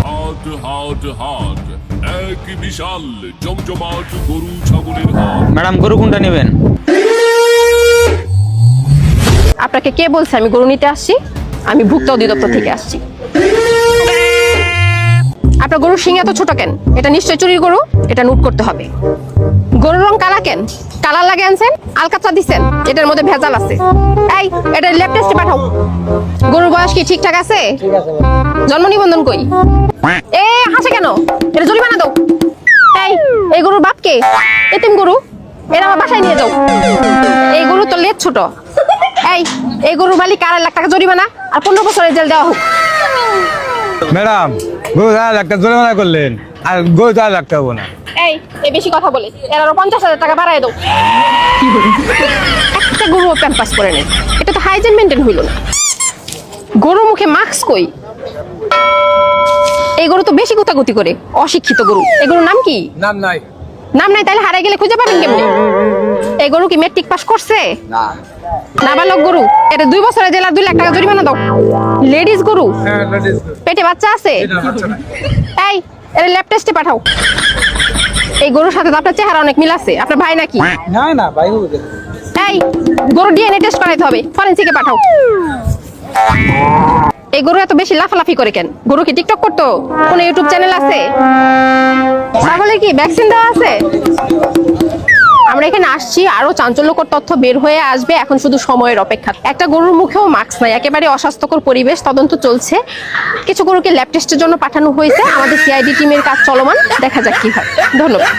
হাট হাট হাট, এক বিশাল জমজমাট গরু ছাগলের হাট। ম্যাডাম গরু কোনটা নেবেন? আপনাকে কে বলছে আমি গরু নিতে আসছি? আমি ভুক্ত অধিদপ্তর থেকে আসছি। আপনার গরুর শিং এত ছোট কেন? এটা নিশ্চয় চুরির গরু, এটা নোট করতে হবে। গরুর রং কালা কেন? কালার লাগে আনছেন, আলকাতরা দিচ্ছেন, এটার মধ্যে ভেজাল আছে। এই এটা ল্যাব টেস্টে পাঠাও। গরুর বয়স কি ঠিকঠাক আছে? জন্ম নিবন্ধন কই? এ হাসে কেন? এটা জরিমানা দাও। এই গরুর বাপ কে? এতিম গরু, এরা আমার বাসায় নিয়ে যাও। এই গরু তো লেজ ছোট। এই গরুর মালিক 4 লাখ টাকা জরিমানা আর 15 বছরের জেল দেওয়া হোক। ম্যাডাম গরু 4 লাখ টাকা জরিমানা করলেন, আর গরু 4 লাখ টাকা না। এই বেশি কথা বলে এর আরো 50,000 টাকা বাড়ায় দাও। কি বলে? একটা গরু প্যাম্পাস করে নেই, এটা তো হাইজিন মেনটেন হইল না। গরুর মুখে মাস্ক কই? এই গরু তো বেশি গুতাগুতি করে, অশিক্ষিত গরু। এই গরুর নাম কি? নাম নাই। নাম নাই তাহলে হারাই গেলে খুঁজে পাবেন কেমনে? এই গরু কি মেট্রিক পাস করছে? না। নাবালক গরু, এটা 2 বছরের জেল আর 2 লাখ টাকা জরিমানা দাও। লেডিস গরু, পেটে বাচ্চা আছে? এই এর ল্যাব টেস্টে পাঠাও। এই গরুর সাথে তো আপনার চেহারা অনেক মিল আছে, আপনার ভাই নাকি? না ভাই। এই গরু ডিএনএ টেস্ট করাইতে হবে, ফরেনসিকে পাঠাও। এই গরু এত বেশি লাফালাফি করে কেন? গরু কি টিকটক করতো? কোন ইউটিউব চ্যানেল আছে? ছাগলের কি ভ্যাকসিন দেওয়া আছে? আমরা এখানে আসছি, আরো চাঞ্চল্যকর তথ্য বের হয়ে আসবে, এখন শুধু সময়ের অপেক্ষা। একটা গরুর মুখেও মাস্ক নাই, একেবারে অস্বাস্থ্যকর পরিবেশ। তদন্ত চলছে, কিছু গরুকে ল্যাব টেস্টের জন্য পাঠানো হয়েছে। আমাদের সিআইডি টিমের কাজ চলমান, দেখা যাক কি হয়। ধন্যবাদ।